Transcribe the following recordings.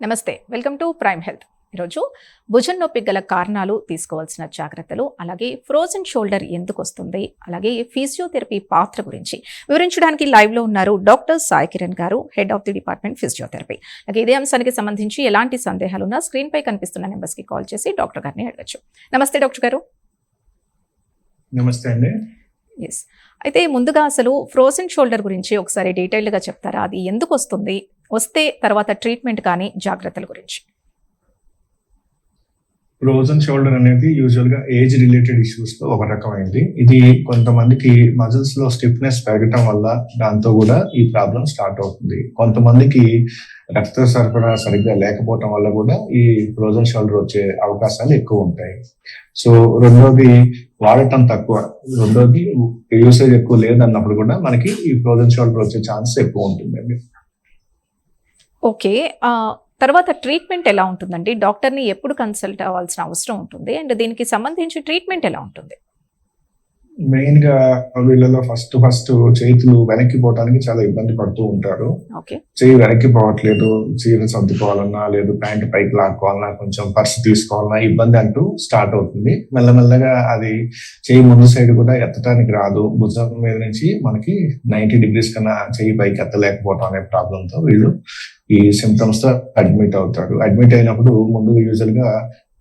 నమస్తే, welcome to prime health. ఈరోజు భుజం నొప్పి గల కారణాలు, తీసుకోవాల్సిన జాగ్రత్తలు, అలాగే ఫ్రోజన్ షోల్డర్ ఎందుకు వస్తుంది, అలాగే ఫిజియోథెరపీ పాత్ర గురించి వివరించడానికి లైవ్లో ఉన్నారు డాక్టర్ సాయి కిరణ్ గారు, head of the department physiotherapy. అలాగే ఇదే అంశానికి సంబంధించి ఎలాంటి సందేహాలున్నా స్క్రీన్పై కనిపిస్తున్న నెంబర్స్కి కాల్ చేసి డాక్టర్ గారిని అడగచ్చు. నమస్తే డాక్టర్ గారు. నమస్తే అండి. ఎస్, అయితే ముందుగా అసలు ఫ్రోజన్ షోల్డర్ గురించి ఒకసారి డీటెయిల్డ్గా చెప్తారా? అది ఎందుకు వస్తుంది, వస్తే తర్వాత ట్రీట్మెంట్ కానీ జాగ్రత్తల గురించి. ఫ్రోజన్ షోల్డర్ అనేది యూజువల్ గా ఏజ్ రిలేటెడ్ ఇష్యూస్ లో ఒక రకమైంది. ఇది కొంతమందికి మజిల్స్ లో స్టిఫ్నెస్ పెరగటం వల్ల దాంతో కూడా ఈ ప్రాబ్లం స్టార్ట్ అవుతుంది. కొంతమందికి రక్త సరఫరా సరిగ్గా లేకపోవటం వల్ల కూడా ఈ ఫ్రోజన్ షోల్డర్ వచ్చే అవకాశాలు ఎక్కువ ఉంటాయి. సో రెండోది వాడటం తక్కువ, రెండోది యూసేజ్ ఎక్కువ లేదన్నప్పుడు కూడా మనకి ఈ ఫ్రోజన్ షోల్డర్ వచ్చే ఛాన్స్ ఎక్కువ ఉంటుందండి. ఓకే, తర్వాత ట్రీట్మెంట్ ఎలా ఉంటుందండి? డాక్టర్ని ఎప్పుడు కన్సల్ట్ అవ్వాల్సిన అవసరం ఉంటుంది, అండ్ దీనికి సంబంధించి ట్రీట్మెంట్ ఎలా ఉంటుంది? మెయిన్ గా వీళ్ళలో ఫస్ట్ చేతులు వెనక్కి పోవడానికి చాలా ఇబ్బంది పడుతూ ఉంటారు. చెయ్యి వెనక్కి పోవట్లేదు, చీర సర్దుకోవాలన్నా లేదు ప్యాంట్ పైకి లాక్కోవాలన్నా కొంచెం పర్సు తీసుకోవాలన్నా ఇబ్బంది అంటూ స్టార్ట్ అవుతుంది. మెల్లమెల్లగా అది చెయ్యి ముందు సైడ్ కూడా ఎత్తడానికి రాదు. భుజం మీద నుంచి మనకి 90 degrees కన్నా చెయ్యి పైకి ఎత్తలేకపోవటం అనే ప్రాబ్లంతో వీళ్ళు ఈ సిమ్టమ్స్ తో అడ్మిట్ అవుతారు. అడ్మిట్ అయినప్పుడు ముందు యూజువల్ గా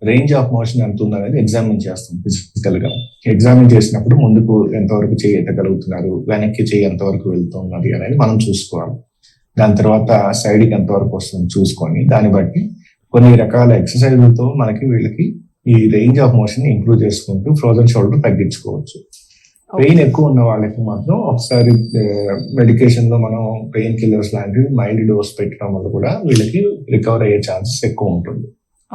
రేంజ్ ఆఫ్ మోషన్ ఎంత ఉందనేది ఎగ్జామిన్ చేస్తాం ఫిజికల్ గా. ఎగ్జామిన్ చేసినప్పుడు ముందుకు ఎంతవరకు చెయ్యి ఎత్తగలుగుతున్నారు, వెనక్కి చెయ్యి ఎంతవరకు వెళ్తున్నది అనేది మనం చూసుకోవాలి. దాని తర్వాత సైడ్ కి ఎంతవరకు వస్తుంది చూసుకొని దాన్ని బట్టి కొన్ని రకాల ఎక్సర్సైజ్లతో మనకి వీళ్ళకి ఈ రేంజ్ ఆఫ్ మోషన్ ఇంప్రూవ్ చేసుకుంటూ ఫ్రోజన్ షోల్డర్ తగ్గించుకోవచ్చు. పెయిన్ ఎక్కువ ఉన్న వాళ్ళకి మాత్రం ఒకసారి మెడికేషన్ లో మనం పెయిన్ కిల్లర్స్ లాంటివి మైల్డ్ డోస్ పెట్టడం వల్ల కూడా వీళ్ళకి రికవర్ అయ్యే ఛాన్సెస్ ఎక్కువ ఉంటుంది.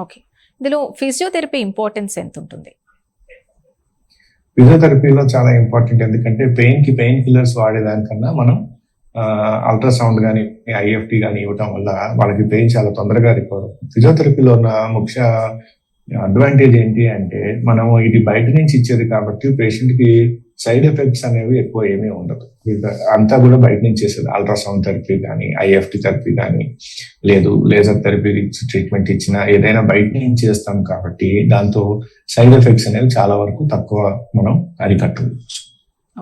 ఓకే, ఇందులో ఫిజియోథెరపీ ఇంపార్టెన్స్ ఎంత ఉంటుంది? ఫిజియోథెరపీలో చాలా ఇంపార్టెంట్, ఎందుకంటే పెయిన్ కిల్లర్స్ వాడేదానికన్నా మనం అల్ట్రాసౌండ్ కానీ ఐఎఫ్టీ కానీ ఇవ్వటం వల్ల వాళ్ళకి పెయిన్ చాలా తొందరగా రికవర్ అవుతుంది. ఫిజియోథెరపీలో ఉన్న ముఖ్య అడ్వాంటేజ్ ఏంటి అంటే మనం ఇది బయట నుంచి ఇచ్చేది కాబట్టి పేషెంట్ కి సైడ్ ఎఫెక్ట్స్ అనేవి ఎక్కువ ఏమీ ఉండదు. అంతా కూడా బయట నుంచి చేసేది. అల్ట్రాసౌండ్ థెరపీ కానీ ఐఎఫ్టీ థెరపీ కానీ లేదు లేజర్ థెరపీ ట్రీట్మెంట్ ఇచ్చినా ఏదైనా బయట నుంచి చేస్తాం కాబట్టి దాంతో సైడ్ ఎఫెక్ట్స్ అనేవి చాలా వరకు తక్కువ మనం అరికట్టవచ్చు.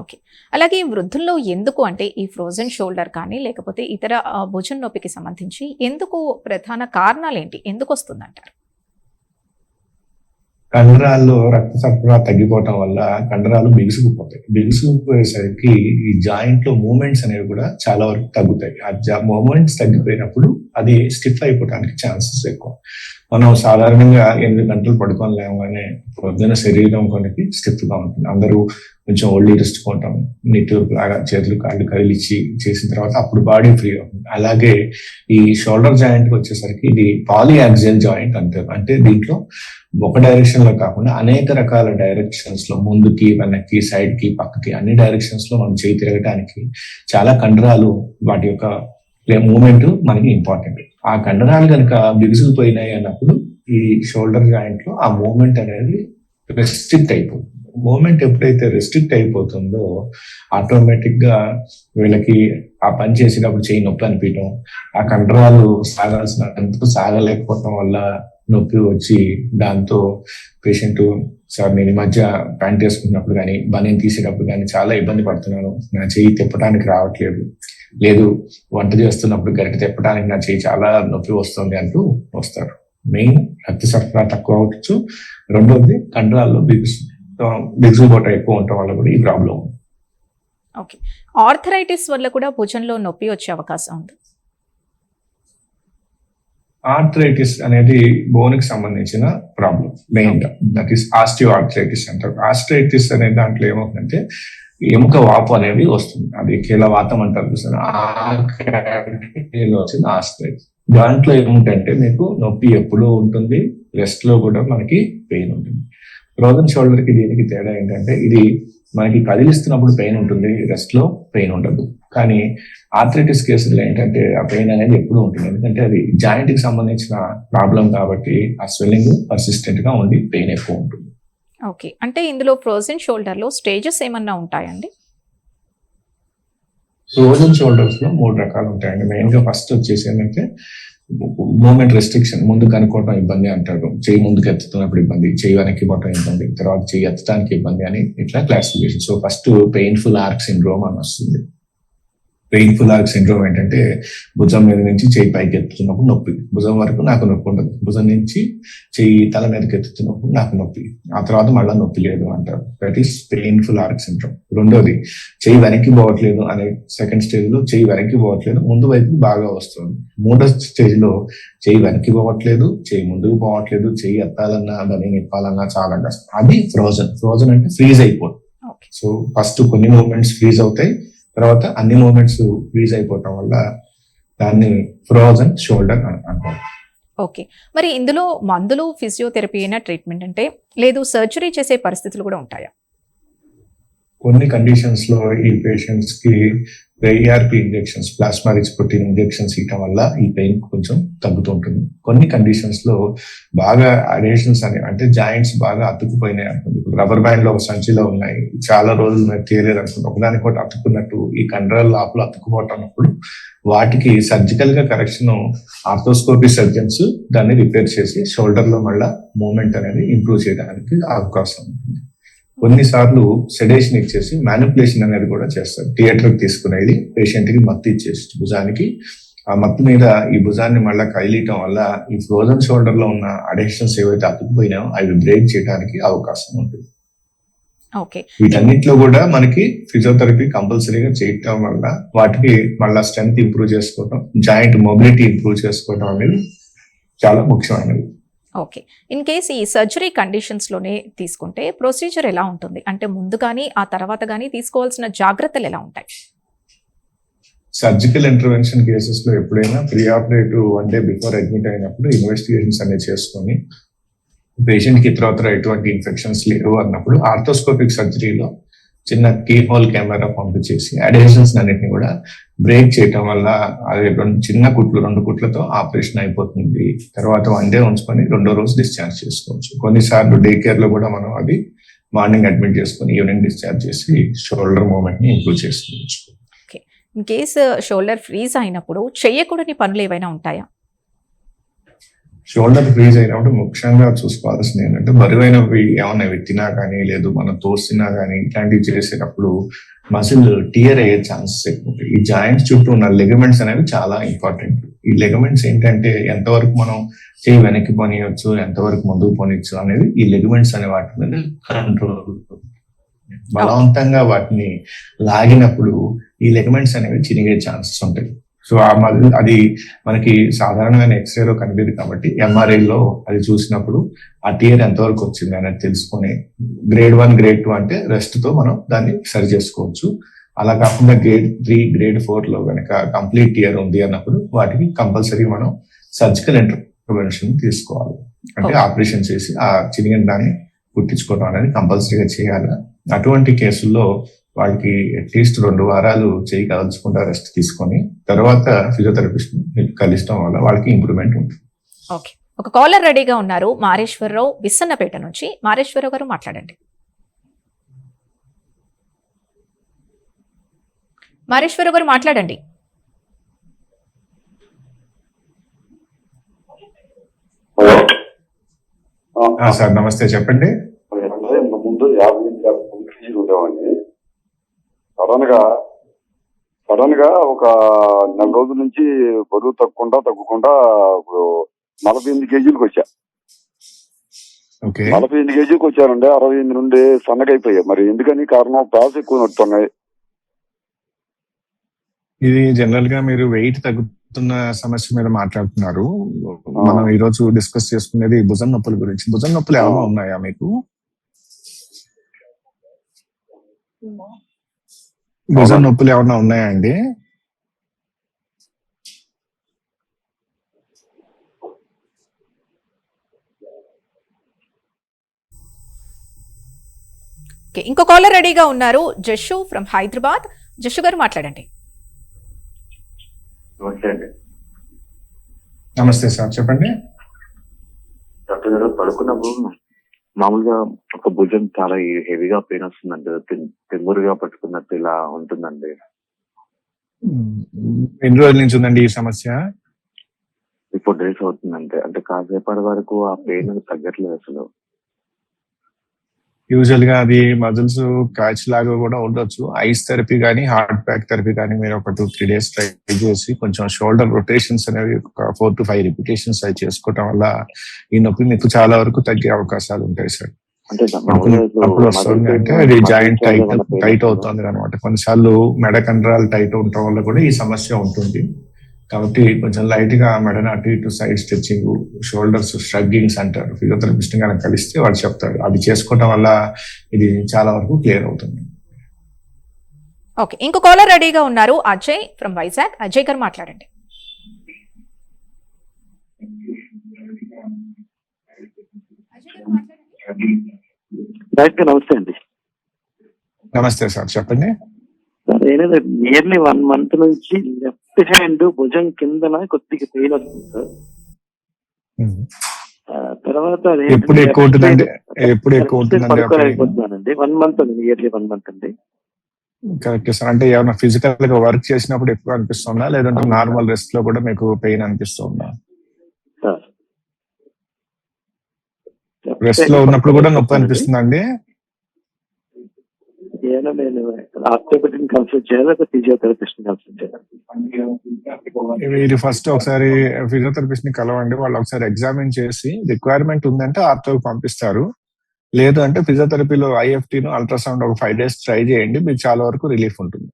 ఓకే, అలాగే వృద్ధుల్లో ఎందుకు అంటే ఈ ఫ్రోజన్ షోల్డర్ కానీ లేకపోతే ఇతర భుజం నొప్పికి సంబంధించి ఎందుకు ప్రధాన కారణాలు ఏంటి, ఎందుకు వస్తుందంటారు? కండరాల్లో రక్త సరఫరా తగ్గిపోవటం వల్ల కండరాలు బిగుసుకుపోతాయి. బిగుసుకుపోయేసరికి ఈ జాయింట్ లో మూమెంట్స్ అనేవి కూడా చాలా వరకు తగ్గుతాయి. ఆ మూమెంట్స్ తగ్గిపోయినప్పుడు అది స్టిఫ్ అయిపోవడానికి ఛాన్సెస్ ఎక్కువ. మనం సాధారణంగా 8 గంటలు పడుకోలేమనే పొద్దున శరీరం కొనికి స్టిఫ్ గా ఉంటుంది. అందరూ కొంచెం ఒళ్ళు ఇరుచుకుంటాం, నిట్టూర్పు లాగా చేతులు కాళ్ళు కదిలిచ్చి చేసిన తర్వాత అప్పుడు బాడీ ఫ్రీ అవుతుంది. అలాగే ఈ షోల్డర్ జాయింట్ వచ్చేసరికి ఇది పాలియాక్సియల్ జాయింట్ అంటారు. అంటే దీంట్లో ఒక డైరెక్షన్ లో కాకుండా అనేక రకాల డైరెక్షన్స్ లో ముందుకి వెనక్కి సైడ్ కి పక్కకి అన్ని డైరెక్షన్స్ లో మనం చేయి తిరగడానికి చాలా కండరాలు వాటి యొక్క మూమెంట్ మనకి ఇంపార్టెంట్. ఆ కండరాలు కనుక బిగుసుకుపోయినాయి అన్నప్పుడు ఈ షోల్డర్ జాయింట్ లో ఆ మూమెంట్ అనేది రెస్ట్రిక్ట్ అయిపోతుంది. మూమెంట్ ఎప్పుడైతే రెస్ట్రిక్ట్ అయిపోతుందో ఆటోమేటిక్ గా వీళ్ళకి ఆ పని చేసేటప్పుడు చేయి నొప్పి అనిపించడం, ఆ కండరాలు సాగాల్సినంత సాగలేకపోవడం వల్ల నొప్పి వచ్చి దాంతో పేషెంట్ సార్ నేను ఈ మధ్య ప్యాంట్ వేసుకున్నప్పుడు కానీ బనీన్ తీసేటప్పుడు కానీ చాలా ఇబ్బంది పడుతున్నాను, నా చెయ్యి తిప్పడానికి రావట్లేదు, లేదు వంట చేస్తున్నప్పుడు గరిట తిప్పడానికి నా చెయ్యి చాలా నొప్పి వస్తుంది అంటూ వస్తారు. మెయిన్ రక్త సరఫరా తక్కువ అవచ్చు, రెండోది కండరాల్లో బిగుసుబాటు ఎక్కువ ఉండటం వల్ల కూడా ఈ ప్రాబ్లం. ఓకే, ఆర్థరైటిస్ వల్ల కూడా భుజంలో నొప్పి వచ్చే అవకాశం ఉంది. ఆర్థరైటిస్ అనేది బోన్ కి సంబంధించిన ప్రాబ్లం మెయిన్ గా, దట్ ఈస్ ఆస్టియో ఆర్థరైటిస్ అంటారు. ఆర్థరైటిస్ అనే దాంట్లో ఏమవుతుందంటే ఎముక వాపు అనేది వస్తుంది. అది కీలవాతం అంటారు చూసారు, వచ్చిన ఆర్థరైటిస్. దాంట్లో ఏమిటంటే మీకు నొప్పి ఎప్పుడూ ఉంటుంది, రెస్ట్ లో కూడా మనకి పెయిన్ ఉంటుంది. ఫ్రోజన్ షోల్డర్ కి దీనికి తేడా ఏంటంటే ఇది మనకి కదిలిస్తున్నప్పుడు పెయిన్ ఉంటుంది, రెస్ట్ లో పెయిన్ ఉండదు. కానీ ఆర్థరైటిస్ కేసులో ఏంటంటే ఆ పెయిన్ అనేది ఎప్పుడు ఉంటుంది, ఎందుకంటే అది జాయింట్ కి సంబంధించిన ప్రాబ్లం కాబట్టి ఆ స్వెల్లింగ్ పర్సిస్టెంట్ గా ఉండి పెయిన్ ఎక్కువ ఉంటుంది. ఓకే, అంటే ఇందులో ఫ్రోజన్ షోల్డర్ లో స్టేజెస్ ఏమన్నా ఉంటాయండి? ఫ్రోజన్ షోల్డర్స్ లో 3 రకాలు ఉంటాయండి. మెయిన్ గా ఫస్ట్ వచ్చేసి ఏంటంటే మూమెంట్ రెస్ట్రిక్షన్, ముందు కనుక్కోవడం ఇబ్బంది అంటారు, చెయ్యి ముందుకు ఎత్తుతున్నప్పుడు ఇబ్బంది, చెయ్యి వెనక్కి పోవటం ఇబ్బంది, తర్వాత చెయ్యి ఎత్తడానికి ఇబ్బంది అని ఇట్లా classification. So first painful arc syndrome అని వస్తుంది. పెయిన్ఫుల్ ఆర్క్ సిండ్రోమ్ ఏంటంటే భుజం మీద నుంచి చెయ్యి పైకి ఎత్తుతున్నప్పుడు నొప్పి, భుజం వరకు నాకు నొప్పి ఉండదు, భుజం నుంచి చెయ్యి తల మీదకి ఎత్తుతున్నప్పుడు నాకు నొప్పి, ఆ తర్వాత మళ్ళీ నొప్పి లేదు అంటారు. That is painful arc syndrome. రెండోది చెయ్యి వెనక్కి పోవట్లేదు అనే సెకండ్ స్టేజ్ లో చెయ్యి వెనక్కి పోవట్లేదు, ముందు వైపు బాగా వస్తుంది. మూడో స్టేజ్ లో చెయ్యి వెనక్కి పోవట్లేదు, చెయ్యి ముందుకు పోవట్లేదు, చెయ్యి ఎత్తాలన్నా దాన్ని నిప్పాలన్నా చాలా కష్టం. అది ఫ్రోజన్. ఫ్రోజన్ అంటే ఫ్రీజ్ అయిపోతుంది. సో ఫస్ట్ కొన్ని మూమెంట్స్ ఫ్రీజ్ అవుతాయి, తర్వాత అన్ని మూమెంట్స్ ఫ్రీజ్ అయిపోవటం వల్ల దాన్ని ఫ్రోజన్ షోల్డర్ అంటారు. ఓకే, మరి ఇందులో మందులు, ఫిజియోథెరపీ అయినా ట్రీట్మెంట్ అంటే లేదు, సర్జరీ చేసే పరిస్థితులు కూడా ఉంటాయా? కొన్ని కండిషన్స్ లో ఈ పేషెంట్స్ కి ARP injections, plasma rich protein injections ఇవ్వడం వల్ల ఈ పెయిన్ కొంచెం తగ్గుతుంటుంది. కొన్ని కండిషన్స్ లో బాగా అడేషన్స్ అంటే జాయింట్స్ బాగా అతుక్కుపోయినాయి అనుకుంది, రబ్బర్ బ్యాండ్ లో ఒక సంచిలో ఉన్నాయి, చాలా రోజులు మీరు తీయలేదు అనుకుంది, ఒకదానికొకటి అతుక్కున్నట్టు ఈ కండరాల లోపల అతుక్కుపోతున్నప్పుడు వాటికి సర్జికల్ గా కరెక్షన్, ఆర్థోస్కోపీ సర్జన్స్ దాన్ని రిపేర్ చేసి షోల్డర్ లో మళ్ళా మూవ్మెంట్ అనేది ఇంప్రూవ్ చేయడానికి అవకాశం ఉంటుంది. కొన్నిసార్లు సెడేషన్ ఇచ్చేసి మ్యానిపులేషన్ అనేది కూడా చేస్తారు. థియేటర్ తీసుకునేది పేషెంట్ కి మత్తు ఇచ్చేసి భుజానికి, ఆ మత్తు మీద ఈ భుజాన్ని మళ్ళీ కదిలియటం వల్ల ఈ ఫ్రోజన్ షోల్డర్ లో ఉన్న అడెక్షన్స్ ఏవైతే అతుక్కుపోయినాయో అవి బ్రేక్ చేయడానికి అవకాశం ఉంటుంది. ఓకే, వీటన్నిటిలో కూడా మనకి ఫిజియోథెరపీ కంపల్సరీగా చేయటం వల్ల వాటికి మళ్ళీ స్ట్రెంగ్త్ ఇంప్రూవ్ చేసుకోవడం, జాయింట్ మొబిలిటీ ఇంప్రూవ్ చేసుకోవడం అనేది చాలా ముఖ్యమైనది. ఓకే, ఇన్ కేస్ ఈ సర్జరీ కండిషన్స్లోనే తీసుకుంటే ప్రొసీజర్ ఎలా ఉంటుంది? అంటే ముందు కానీ ఆ తర్వాత కానీ తీసుకోవాల్సిన జాగ్రత్తలు ఎలా ఉంటాయి? సర్జికల్ ఇంటర్వెన్షన్ కేసెస్ లో ఎప్పుడైనా pre operative 1 day before admit అయినప్పుడు ఇన్వెస్టిగేషన్స్ అనేవి చేసుకొని పేషెంట్ కి ఇతరత్ర ఎటువంటి ఇన్ఫెక్షన్స్ లేవు అన్నప్పుడు ఆర్థోస్కోపిక్ సర్జరీలో చిన్న కీ హోల్ కెమెరా పంపించేసి అడేషన్స్ అన్నిటిని కూడా బ్రేక్ చేయటం వల్ల అది చిన్న కుట్లు, 2 కుట్లతో ఆపరేషన్ అయిపోతుంది. తర్వాత 1 day ఉంచుకొని 2వ రోజు డిశ్చార్జ్ చేసుకోవచ్చు. కొన్నిసార్లు డే కేర్ లో కూడా మనం అది మార్నింగ్ అడ్మిట్ చేసుకొని ఈవినింగ్ డిశ్చార్జ్ చేసి షోల్డర్ మూవ్మెంట్ ని ఇంప్రూవ్ చేసుకోవచ్చు. ఇన్ కేసు షోల్డర్ ఫ్రీజ్ అయినప్పుడు చేయకూడని పనులు ఏవైనా ఉంటాయా? షోల్డర్ ఫ్రీజ్ అయినప్పుడు ముఖ్యంగా చూసుకోవాల్సింది ఏంటంటే బరువైనవి ఏమన్నా తినా కానీ, లేదు మనం తోసినా కానీ ఇట్లాంటివి చేసేటప్పుడు మసిల్ టియర్ అయ్యే ఛాన్సెస్ ఎక్కువ ఉంటాయి. ఈ జాయింట్స్ చుట్టూ ఉన్న లెగమెంట్స్ అనేవి చాలా ఇంపార్టెంట్. ఈ లెగమెంట్స్ ఏంటంటే ఎంతవరకు మనం చేయి వెనక్కి పోనీయచ్చు, ఎంతవరకు ముందుకు పోనీయచ్చు అనేది ఈ లెగమెంట్స్ అనే వాటి మీద కంట్రోల్. బలవంతంగా వాటిని లాగినప్పుడు ఈ లెగమెంట్స్ అనేవి చినిగే ఛాన్సెస్ ఉంటాయి. సో అది మనకి సాధారణమైన ఎక్స్రేలో కనిపించదు కాబట్టి ఎంఆర్ఐలో అది చూసినప్పుడు ఆ టియర్ ఎంతవరకు వచ్చింది అనేది తెలుసుకొని గ్రేడ్ 1, గ్రేడ్ 2 అంటే రెస్ట్ తో మనం దాన్ని సరి చేసుకోవచ్చు. అలా కాకుండా గ్రేడ్ 3, గ్రేడ్ 4 లో కనుక కంప్లీట్ టియర్ ఉంది అన్నప్పుడు వాటికి కంపల్సరీ మనం సర్జికల్ ఇంటర్వెన్షన్ తీసుకోవాలి. అంటే ఆపరేషన్ చేసి ఆ చిరిగిన దాన్ని కుట్టించుకోవడం అనేది కంపల్సరీగా చేయాలి. అటువంటి కేసుల్లో వాళ్ళకి అట్లీస్ట్ 2 వారాలు చేయి కదల్చకుండా రెస్ట్ తీసుకొని తర్వాత ఫిజియోథెరపిస్ట్ కలిసడం వల్ల వాళ్ళకి ఇంప్రూవ్మెంట్ ఉంటుంది. ఓకే, ఒక కాలర్ రెడీగా ఉన్నారు, మారేశ్వరరావు, విస్సన్నపేట నుంచి. మారేశ్వరరావు గారు మాట్లాడండి. మారేశ్వరరావు గారు మాట్లాడండి. సార్ నమస్తే, చెప్పండి. ముందు 50 కేజీలు ఉండేవాడిని. సడన్ గా ఒక 4 రోజుల నుంచి బరువు తగ్గకుండా ఇప్పుడు 48 కేజీలకు వచ్చా. 48 కేజీలకు వచ్చానండి. 68 నుండి సన్నగైపోయా. మరి ఎందుకని కారణం? ప్రాస ఎక్కువ నడుతున్నాయి. ఇది జనరల్ గా మీరు వెయిట్ తగ్గుతున్న సమస్య మీద మాట్లాడుతున్నారు. మనం ఈ రోజు డిస్కస్ చేసుకునేది భుజం నొప్పుల గురించి. భుజం నొప్పులు ఏమైనా ఉన్నాయా మీకు? భుజం నొప్పులు ఏమన్నా ఉన్నాయా అండి? ఇంకో కాలర్ రెడీగా ఉన్నారు, జషు ఫ్రమ్ హైదరాబాద్. జషు గారు మాట్లాడండి. నమస్తే సార్, చెప్పండి. డాక్టర్ గారు, పడుకున్నప్పుడు మామూలుగా ఒక భుజం చాలా హెవీగా పెయిన్ వస్తుందండి, తిమ్మురుగా పట్టుకున్నట్టు ఇలా ఉంటుందండి. ఎన్ని రోజుల నుంచి ఉందండి ఈ సమస్య? 4 days అవుతుంది అంతే. అంటే కాసేపటి వరకు ఆ పెయిన్ తగ్గట్లేదు అసలు. యూజువల్ గా అది మజిల్స్ క్యాచ్ లాగా కూడా ఉండొచ్చు. ఐస్ థెరపీ కానీ హార్ట్ ప్యాక్ థెరపీ కానీ మీరు ఒక 2-3 days ట్రై చేసి కొంచెం షోల్డర్ రొటేషన్స్ అనేవి ఒక 4 to 5 రిపిటేషన్స్ అవి చేసుకోవటం వల్ల ఈ నొప్పి మీకు చాలా వరకు తగ్గే అవకాశాలు ఉంటాయి సార్. అంటే మామూలుగా ఇప్పుడు అప్పుడు వస్తుంది అంటే అది జాయింట్ టైట్ అవుతుంది అనమాట. కొన్నిసార్లు మెడ కండరాలు టైట్ ఉండటం వల్ల కూడా ఈ సమస్య ఉంటుంది. కాబట్టి కొంచెం లైట్ గా మెడను అటు ఇటు సైడ్ స్ట్రెచ్చింగ్, షోల్డర్స్ స్ట్రగ్గింగ్స్ అంటారు. ఫిజియోథెరపిస్ట్ కనుక కలిస్తే వాడు చెప్తాడు. అది చేసుకోవటం వల్ల ఇది చాలా వరకు క్లియర్ అవుతుంది. ఓకే, ఇంకో కాలర్ రెడీగా ఉన్నారు, అజయ్ ఫ్రమ్ వైజాగ్. అజయ్ గారు మాట్లాడండి. నమస్తే అండి. నమస్తే సార్, చెప్పండి. సార్ ఏదైనా నియర్లీ 1 month నుంచి లెఫ్ట్ హ్యాండ్ భుజం కిందన కొద్దిగా పెయిన్ వస్తుంది సార్. తర్వాత ఎప్పుడు ఎక్కువ ఉంటుందండి? ఎప్పుడు ఎక్కువ ఉంటుందండి? పడుకోలేకపోతున్నానండి. 1 month అండి, నియర్లీ 1 month అండి. Correct sir. అంటే ఏమైనా ఫిజికల్ గా వర్క్ చేసినప్పుడు ఎక్కువ అనిపిస్తుందా, లేదంటే నార్మల్ రెస్ట్ లో కూడా మీకు పెయిన్ అనిపిస్తుందా? సార్ రెస్ట్ లో ఉన్నప్పుడు కూడా నొప్పి అనిపిస్తుందండి? ఏమైనా నేను ఆర్థోపెడిక్ కన్సల్ట్ చేయాలి, ఫిజియోథెరపిస్ట్ కన్సల్ట్ చేయాలి? ఇది ఫస్ట్ ఒకసారి ఫిజియోథెరపిస్ట్ ని కలవండి. వాళ్ళు ఒకసారి ఎగ్జామిన్ చేసి రిక్వైర్మెంట్ ఉందంటే ఆర్థోకి పంపిస్తారు. లేదు అంటే ఫిజియోథెరపీలో ఐఎఫ్టీ ను అల్ట్రాసౌండ్ ఒక 5 days ట్రై చేయండి, మీకు చాలా వరకు రిలీఫ్ ఉంటుంది.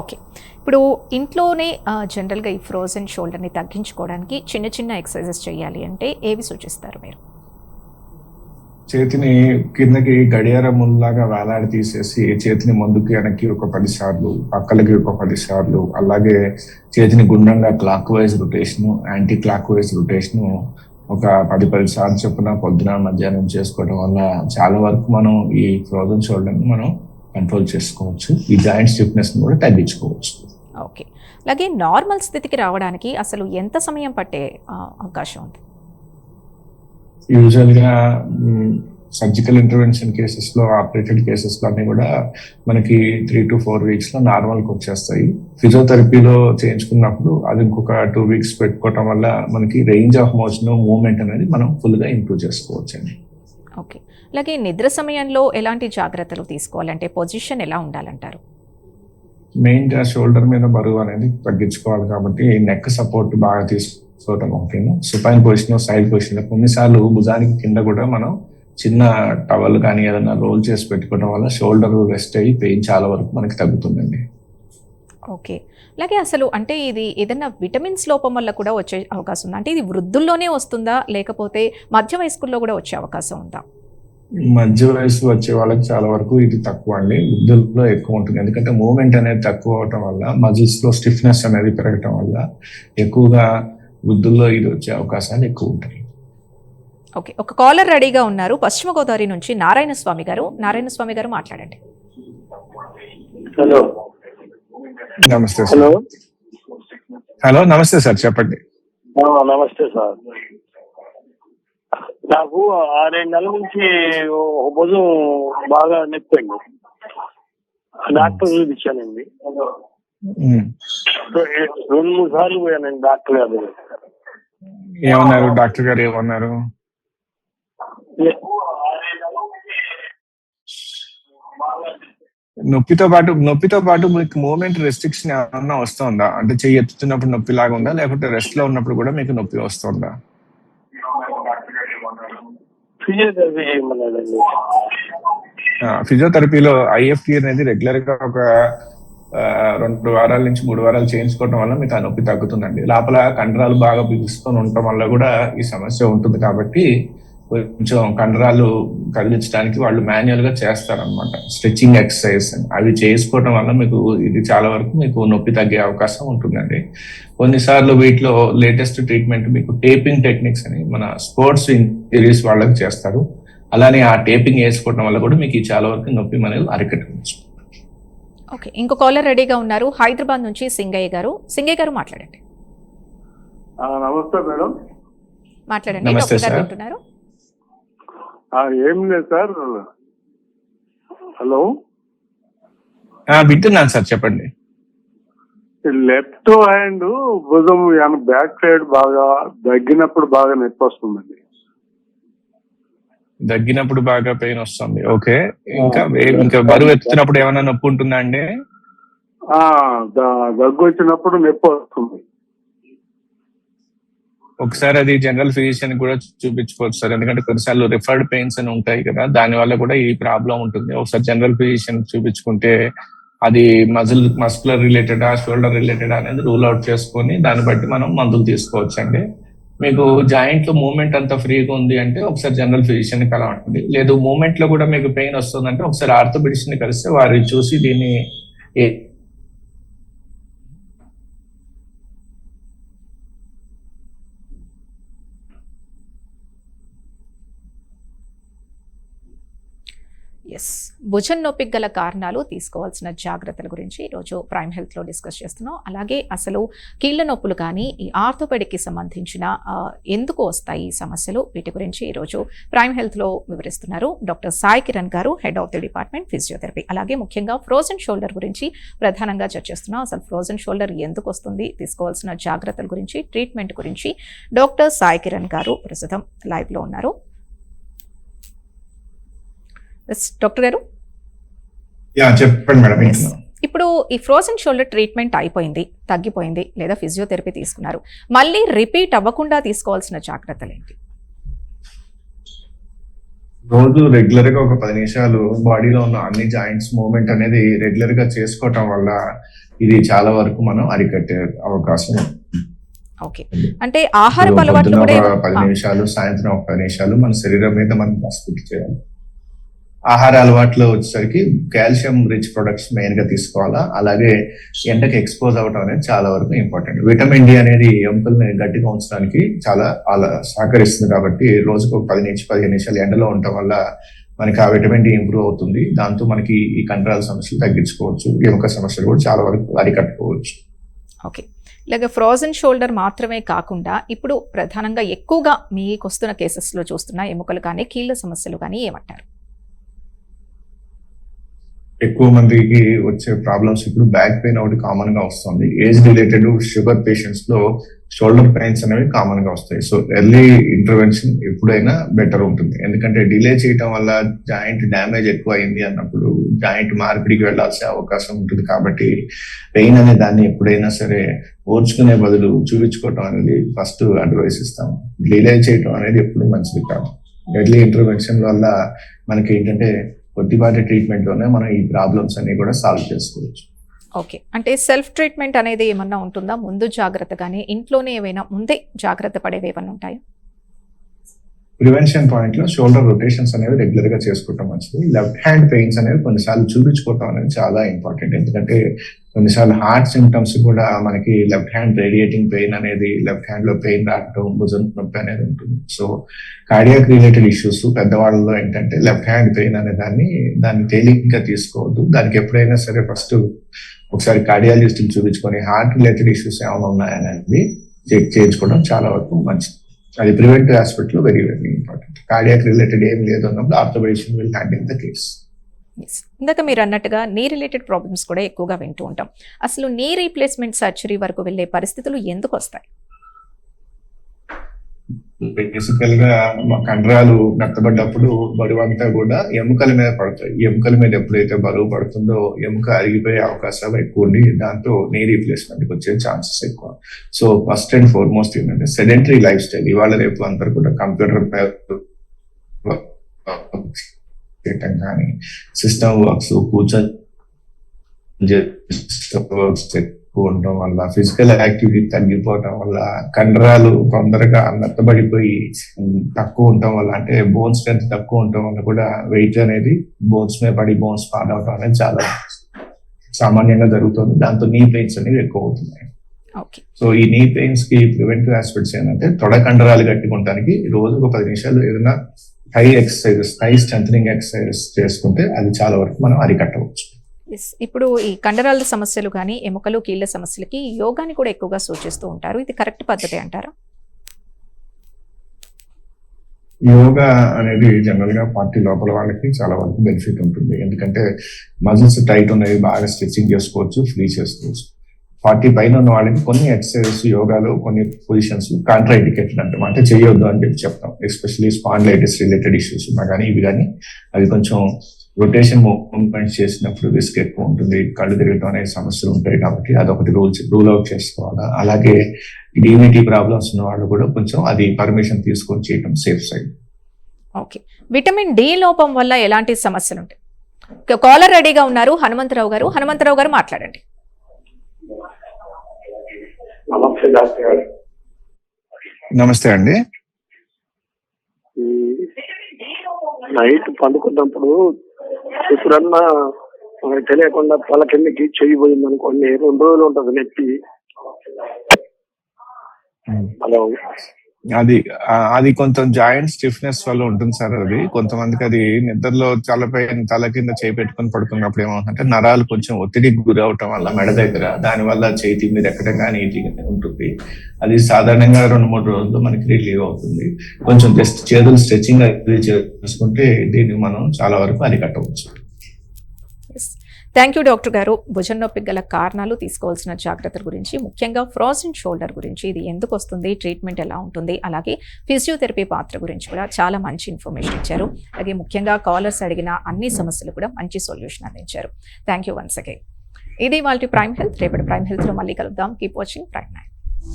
ఓకే, ఇప్పుడు ఇంట్లోనే జనరల్గా ఈ ఫ్రోజన్ షోల్డర్ని తగ్గించుకోవడానికి చిన్న చిన్న ఎక్సర్సైజెస్ చేయాలి అంటే ఏవి సూచిస్తారు మీరు? చేతిని కిందకి గడియారం ముల్లాగా వేలాడి తీసేసి చేతిని ముందుకి వెనక్కి ఒక 10 సార్లు, పక్కలకి ఒక 10 సార్లు, అలాగే చేతిని గుండ్రంగా clock wise rotation, anti clock wise rotation ఒక 10 సార్లు చొప్పున పొద్దున మధ్యాహ్నం చేసుకోవడం వల్ల చాలా వరకు మనం ఈ ఫ్రోజన్ షోల్డర్ ని మనం కంట్రోల్ చేసుకోవచ్చు. ఈ జాయింట్ స్టిఫ్నెస్ ని కూడా తగ్గించుకోవచ్చు. ఓకే, అలాగే నార్మల్ స్థితికి రావడానికి అసలు ఎంత సమయం పట్టే అవకాశం ఉంది? యూజువల్ గా సర్జికల్ ఇంటర్వెన్షన్ కేసెస్ లో, ఆపరేటెడ్ కేసెస్ లో అన్ని కూడా మనకి 3 to 4 weeks లో నార్మల్ కి వచ్చేస్తాయి. ఫిజియోథెరపీలో చేయించుకున్నప్పుడు అది ఇంకొక 2 weeks పెట్టుకోవటం వల్ల మనకి రేంజ్ ఆఫ్ మోషన్, మూవ్మెంట్ అనేది మనం ఫుల్ గా ఇంప్రూవ్ చేసుకోవచ్చు అండి. ఓకే, అలాగే నిద్ర సమయంలో ఎలాంటి జాగ్రత్తలు తీసుకోవాలంటే పొజిషన్ ఎలా ఉండాలంటారు? మెయిన్ గా షోల్డర్ మీద బరువు అనేది తగ్గించుకోవాలి కాబట్టి నెక్ సపోర్ట్ బాగా తీసుకోవటం ముఖ్యము. సుపైన్ పొజిషన్, సైడ్ పొజిషన్ లో కొన్నిసార్లు భుజానికి కింద కూడా మనం చిన్న టవల్ కానీ ఏదైనా రోల్ చేసి పెట్టుకోవడం వల్ల షోల్డర్ రెస్ట్ అయ్యి పెయిన్ చాలా వరకు మనకి తగ్గుతుందండి. ఓకే, అలాగే అసలు అంటే ఇది ఏదైనా విటమిన్స్ లోపం వల్ల కూడా వచ్చే అవకాశం ఉందా? అంటే ఇది వృద్ధుల్లోనే వస్తుందా, లేకపోతే మధ్య వయస్కుల్లో కూడా వచ్చే అవకాశం ఉందా? మధ్య వయసు వచ్చే వాళ్ళకి చాలా వరకు ఇది తక్కువ అండి, వృద్ధుల్లో ఎక్కువ ఉంటుంది. ఎందుకంటే మూవ్మెంట్ అనేది తక్కువ అవటం వల్ల, మజిల్స్ లో స్టిఫ్నెస్ అనేది పెరగటం వల్ల ఎక్కువగా వృద్ధుల్లో ఇది వచ్చే అవకాశాలు ఎక్కువ ఉంటాయి. ఓకే, ఒక కాలర్ రెడీగా ఉన్నారు, పశ్చిమ గోదావరి నుంచి నారాయణ స్వామి గారు. నారాయణ స్వామి గారు మాట్లాడండి. హలో. నమస్తే హలో. సార్. హలో, నమస్తే సార్, చెప్పండి. నమస్తే సార్. నాకు 6-7 నెలల నుంచి భుజం బాగా నొప్పి అండి. డాక్టర్ చూపించానండి. 2-3 సార్లు పోయానండి డాక్టర్ గారు. ఏమన్నారు డాక్టర్ గారు? ఏమన్నారు? నొప్పితో పాటు మీకు మూవ్మెంట్ రెస్ట్రిక్షన్ ఏమన్నా వస్తుందా? అంటే చెయ్యి ఎత్తుతున్నప్పుడు నొప్పి లాగా ఉందా, లేకపోతే రెస్ట్ లో ఉన్నప్పుడు కూడా మీకు నొప్పి వస్తుందా? ఫిజియోథెరపీలో ఐఎఫ్టీ అనేది రెగ్యులర్ గా ఒక 2 వారాల నుంచి 3 వారాలు చేయించుకోవడం వల్ల మీకు ఆ నొప్పి తగ్గుతుందండి. లోపల కండరాలు బాగా బిగుసుకొని ఉండటం వల్ల కూడా ఈ సమస్య ఉంటుంది. కాబట్టి కొంచెం కండరాలు కదిలించడానికి వాళ్ళు మాన్యువల్ గా చేస్తారనమాట, స్ట్రెచింగ్ ఎక్సర్సైజ్. అవి చేసుకోవడం వల్ల మీకు ఇది చాలా వరకు మీకు నొప్పి తగ్గే అవకాశం ఉంటుందండి. కొన్నిసార్లు వీటిలో లేటెస్ట్ ట్రీట్మెంట్ మీకు టేపింగ్ టెక్నిక్స్ అని మన స్పోర్ట్స్ ఇంజరీస్ వాళ్ళకి చేస్తారు. అలానే ఆ టేపింగ్ వేసుకోవడం వల్ల కూడా మీకు చాలా వరకు నొప్పి మనల్ని అరికట్టవచ్చు. ఓకే, ఇంకో కాలర్ రెడీగా ఉన్నారు, హైదరాబాద్ నుంచి సింగయ్య గారు. సింగయ్య గారు మాట్లాడండి. నమస్తే మేడం. మాట్లాడండి. నమస్తే డాక్టర్ గారు సార్. వింటున్నారు. ఏం లేదు సార్. హలో. వింటున్నాను సార్, చెప్పండి. లెఫ్ట్ హ్యాండ్ భుజం బ్యాక్ సైడ్ బాగా దగ్గినప్పుడు బాగా నొప్పి వస్తుందండి. దగ్గినప్పుడు బాగా పెయిన్ వస్తుంది. ఓకే, ఇంకా బరువు ఎత్తుతున్నప్పుడు ఏమైనా నొప్పి ఉంటుందా అండి? దగ్గు వచ్చినప్పుడు నొప్పి వస్తుంది. ఒకసారి అది జనరల్ ఫిజిషియన్ కూడా చూపించుకోవచ్చు సార్, ఎందుకంటే కొన్నిసార్లు రిఫర్డ్ పెయిన్స్ అని ఉంటాయి కదా, దాని వల్ల కూడా ఈ ప్రాబ్లం ఉంటుంది. ఒకసారి జనరల్ ఫిజిషియన్ చూపించుకుంటే అది మస్కులర్ రిలేటెడా షోల్డర్ రిలేటెడా అనేది రూల్ అవుట్ చేసుకొని దాన్ని బట్టి మనం మందులు తీసుకోవచ్చు అండి. మీకు జాయింట్ లో మూవ్మెంట్ అంతా ఫ్రీగా ఉంది అంటే ఒకసారి జనరల్ ఫిజిషియన్ కలవండి. లేదు మూవ్మెంట్ లో కూడా మీకు పెయిన్ వస్తుందంటే ఒకసారి ఆర్థోపెడిస్ట్ ని కలిస్తే వారు చూసి దీన్ని భుజం నొప్పికి గల కారణాలు, తీసుకోవాల్సిన జాగ్రత్తల గురించి ఈరోజు ప్రైమ్ హెల్త్లో డిస్కస్ చేస్తున్నాం. అలాగే అసలు కీళ్ళ నొప్పులు కానీ ఈ ఆర్థోపెడిక్కి సంబంధించిన ఎందుకు వస్తాయి ఈ సమస్యలు, వీటి గురించి ఈరోజు ప్రైమ్ హెల్త్లో వివరిస్తున్నారు డాక్టర్ సాయి కిరణ్ గారు, head of the department physiotherapy. అలాగే ముఖ్యంగా ఫ్రోజన్ షోల్డర్ గురించి ప్రధానంగా చర్చిస్తున్నాం. అసలు ఫ్రోజన్ షోల్డర్ ఎందుకు వస్తుంది, తీసుకోవాల్సిన జాగ్రత్తల గురించి, ట్రీట్మెంట్ గురించి డాక్టర్ సాయి కిరణ్ గారు ప్రస్తుతం లైవ్లో ఉన్నారు. డాక్టర్ గారు చెప్పండి మేడం. ఇప్పుడు ఈ ఫ్రోజన్ షోల్డర్ ట్రీట్మెంట్ అయిపోయింది, తగ్గిపోయింది, లేదా ఫిజియోథెరపీ తీసుకున్నారు, మళ్ళీ రిపీట్ అవ్వకుండా తీసుకోవాల్సిన జాగ్రత్తలు ఏంటి? రోజు రెగ్యులర్ గా ఒక 10 నిమిషాలు బాడీలో ఉన్న అన్ని జాయింట్స్ మూవ్మెంట్ అనేది రెగ్యులర్ గా చేసుకోవటం వల్ల ఇది చాలా వరకు మనం అరికట్టే అవకాశం. ఓకే, అంటే ఆహార అలవాట్లు కూడా 10 నిమిషాలు, సాయంత్రం 10 నిమిషాలు మన శరీరం మీద మనం హాస్పిటల్ చేయాలి. ఆహార అలవాట్లు వచ్చేసరికి కాల్షియం రిచ్ ప్రొడక్ట్స్ మెయిన్ గా తీసుకోవాలా. అలాగే ఎండకి ఎక్స్పోజ్ అవడం అనేది చాలా వరకు ఇంపార్టెంట్. విటమిన్ డి అనేది ఎముకల్ని గట్టిగా ఉంచడానికి చాలా సహకరిస్తుంది. కాబట్టి రోజుకు 10 నుంచి 15 నిమిషాలు ఎండలో ఉండటం వల్ల మనకి ఆ విటమిన్ డి ఇంప్రూవ్ అవుతుంది. దాంతో మనకి ఈ కండరాల సమస్యలు తగ్గించుకోవచ్చు, ఎముక సమస్యలు కూడా చాలా వరకు అరికట్టుకోవచ్చు. ఓకే, ఇలాగ ఫ్రోజన్ షోల్డర్ మాత్రమే కాకుండా ఇప్పుడు ప్రధానంగా ఎక్కువగా మీకు వస్తున్న కేసెస్లో చూస్తున్న ఎముకలు కానీ కీళ్ళ సమస్యలు కానీ ఏమంటారు? ఎక్కువ మందికి వచ్చే ప్రాబ్లమ్స్ ఇప్పుడు బ్యాక్ పెయిన్ ఒకటి కామన్ గా వస్తుంది. ఏజ్ రిలేటెడ్ షుగర్ పేషెంట్స్ లో షోల్డర్ పెయిన్స్ అనేవి కామన్ గా వస్తాయి. సో ఎర్లీ ఇంటర్వెన్షన్ ఎప్పుడైనా బెటర్ ఉంటుంది. ఎందుకంటే డిలే చేయడం వల్ల జాయింట్ డ్యామేజ్ ఎక్కువ అయింది అన్నప్పుడు జాయింట్ మార్పిడికి వెళ్లాల్సిన అవకాశం ఉంటుంది. కాబట్టి పెయిన్ అనే దాన్ని ఎప్పుడైనా సరే ఓర్చుకునే బదులు చూపించుకోవటం అనేది ఫస్ట్ అడ్వైస్ ఇస్తాం. డిలే చేయటం అనేది ఎప్పుడు మంచిది కాదు. ఎర్లీ ఇంటర్వెన్షన్ వల్ల మనకి ఏంటంటే కొద్దిపాటి ట్రీట్మెంట్ లోనే మనం ఈ ప్రాబ్లమ్స్ అన్ని కూడా సాల్వ్ చేసుకోవచ్చు. ఓకే, అంటే సెల్ఫ్ ట్రీట్మెంట్ అనేది ఏమన్నా ఉంటుందా? ముందు జాగ్రత్త కానీ ఇంట్లోనే ఏమైనా ముందే జాగ్రత్త పడేవి ఏమన్నా ఉంటాయా? ప్రివెన్షన్ పాయింట్ లో షోల్డర్ రొటేషన్స్ అనేవి రెగ్యులర్ గా చేసుకోవటం మంచిది. లెఫ్ట్ హ్యాండ్ పెయిన్స్ అనేవి కొన్నిసార్లు చూపించుకోవటం అనేది చాలా ఇంపార్టెంట్. ఎందుకంటే కొన్నిసార్లు హార్ట్ సిమ్టమ్స్ కూడా మనకి లెఫ్ట్ హ్యాండ్ రేడియేటింగ్ పెయిన్ అనేది, లెఫ్ట్ హ్యాండ్ లో పెయిన్ రావడం, భుజం నొప్పి అనేది ఉంటుంది. సో కార్డియాక్ రిలేటెడ్ ఇష్యూస్ పెద్దవాళ్ళలో ఏంటంటే లెఫ్ట్ హ్యాండ్ పెయిన్ అనే దాన్ని తేలిగ్గా తీసుకోవద్దు. దానికి ఎప్పుడైనా సరే ఫస్ట్ ఒకసారి కార్డియాలజిస్ట్ చూపించుకొని హార్ట్ రిలేటెడ్ ఇష్యూస్ ఏమైనా ఉన్నాయనేది చెక్ చేయించుకోవడం చాలా వరకు మంచిది. అది ప్రివెంటివ్ ఆస్పెక్ట్ లో very very important. Cardiac related ఏం లేదు అన్నప్పుడు orthopaedician will handle the case. ఇందాక మీరు అన్నట్టుగా నీ రిలేటెడ్ ప్రాబ్లమ్స్ కూడా ఎక్కువగా వింటూ ఉంటాం. అసలు నీ రీప్లేస్మెంట్ సర్జరీ వరకు వెళ్ళే పరిస్థితులు ఎందుకు వస్తాయి? బేసికల్ గా కండరాలు మెత్తబడ్డప్పుడు బరువు అంతా కూడా ఎముకల మీద పడతాయి. ఎముకల మీద ఎప్పుడైతే బరువు పడుతుందో ఎముక అరిగిపోయే అవకాశాలు ఎక్కువ ఉండి దాంతో నీ రీప్లేస్మెంట్ వచ్చే ఛాన్సెస్ ఎక్కువ. సో ఫస్ట్ అండ్ ఫార్మోస్ట్ ఏంటంటే సెడెంటరీ లైఫ్ స్టైల్. ఇవాళ రేపు అందరు కూడా కంప్యూటర్ చేయటం కానీ, సిస్టమ్ వర్క్స్, కూర్చొని ఎక్కువ ఉండటం వల్ల, ఫిజికల్ యాక్టివిటీ తగ్గిపోవటం వల్ల, కండరాలు తొందరగా మెత్తబడిపోయి తక్కువ ఉండటం వల్ల, అంటే బోన్స్ స్ట్రెంత్ తక్కువ ఉండటం వల్ల కూడా వెయిట్ అనేది బోన్స్ మీద పడి బోన్స్ పాడవటం అనేది చాలా సామాన్యంగా జరుగుతుంది. దాంతో నీ పెయిన్స్ అనేవి ఎక్కువ అవుతున్నాయి. సో ఈ నీ పెయిన్స్ కి ప్రివెంటివ్ ఆస్పెక్ట్స్ ఏంటంటే తొడ కండరాలు కట్టుకోవడానికి రోజు ఒక 10 నిమిషాలు ఏదైనా హై స్ట్రెంథనింగ్ ఎక్సర్సైజెస్ చేసుకుంటే అది చాలా వరకు మనం అరికట్టవచ్చు. ఇప్పుడు ఈ కండరాల సమస్యలు కానీ ఎముకలు కీళ్ళ సమస్యలకి యోగాని కూడా ఎక్కువగా సూచిస్తూ ఉంటారు. ఇది కరెక్ట్ పద్ధతి అంటారా? యోగా అనేది జనరల్ గా 40 లోపల వాళ్ళకి చాలా వరకు బెనిఫిట్ ఉంటుంది. ఎందుకంటే మజిల్స్ టైట్ ఉన్నవి బాగా స్ట్రెచింగ్ చేసుకోవచ్చు, ఫ్రీ చేసుకోవచ్చు. 40 పైన ఉన్న వాళ్ళకి కొన్ని ఎక్సర్సైజెస్, యోగాలు, కొన్ని పొజిషన్స్ కాంట్రా ఇండికేటెడ్ అంటాం, అంటే చేయొద్దు అని చెప్పి చెప్తాం. ఎస్పెషల్లీ స్పాండిలైటిస్ రిలేటెడ్ ఇష్యూస్ ఉన్నా కానీ ఇవి కానీ అది కొంచెం రొటేషన్ మూవ్మెంట్స్ చేసినప్పుడు రిస్క్ ఎక్కువ ఉంటుంది, కళ్ళు తిరగడం అనే సమస్యలు ఉంటాయి. కాబట్టి అదొకటి రూల్ అవుట్ చేసుకోవాలా. అలాగే డివిటీ ప్రాబ్లమ్స్ ఉన్న వాళ్ళు కూడా కొంచెం అది పర్మిషన్ తీసుకొని చేయడం safe side. Okay, vitamin D లోపం వల్ల ఎలాంటి సమస్యలు ఉంటాయి? కాలర్ రెడీగా ఉన్నారు, హనుమంతరావు గారు. హనుమంతరావు గారు మాట్లాడండి. నమస్తే డాక్టర్ గారు. నమస్తే అండి. నైట్ పండుకున్నప్పుడు ఎప్పుడన్నా మనకు తెలియకుండా తల కిందకి చెయ్యి పోయింది అనుకోండి, 2 రోజులు ఉంటుంది నొప్పి. హలో, అది కొంచెం జాయింట్ స్టిఫ్నెస్ వల్ల ఉంటుంది సార్. అది కొంతమందికి అది నిద్రలో తల కింద చేయి పెట్టుకొని పడుకున్నప్పుడు ఏమవుతుందంటే నరాలు కొంచెం ఒత్తిడికి గురి అవటం వల్ల మెడ దగ్గర, దాని వల్ల చేతి మీద ఎక్కడం కానీ ఈజీగా ఉంటుంది. అది సాధారణంగా 2-3 రోజుల్లో మనకి రిలీవ్ అవుతుంది. కొంచెం జస్ట్ చేతులు స్ట్రెచింగ్ అది చేసుకుంటే దీన్ని మనం చాలా వరకు అరికట్టవచ్చు. థ్యాంక్ యూ డాక్టర్ గారు. భుజం నొప్పికి గల కారణాలు, తీసుకోవాల్సిన జాగ్రత్తల గురించి, ముఖ్యంగా ఫ్రోజన్ షోల్డర్ గురించి, ఇది ఎందుకు వస్తుంది, ట్రీట్మెంట్ ఎలా ఉంటుంది, అలాగే ఫిజియోథెరపీ పాత్ర గురించి కూడా చాలా మంచి ఇన్ఫర్మేషన్ ఇచ్చారు. అలాగే ముఖ్యంగా కాలర్స్ అడిగిన అన్ని సమస్యలు కూడా మంచి సొల్యూషన్ అందించారు. Thank you once again. ఇది వాళ్ళ ప్రైమ్ హెల్త్. రేపటి ప్రైమ్ హెల్త్లో మళ్ళీ కలుద్దాం. Keep watching prime 9.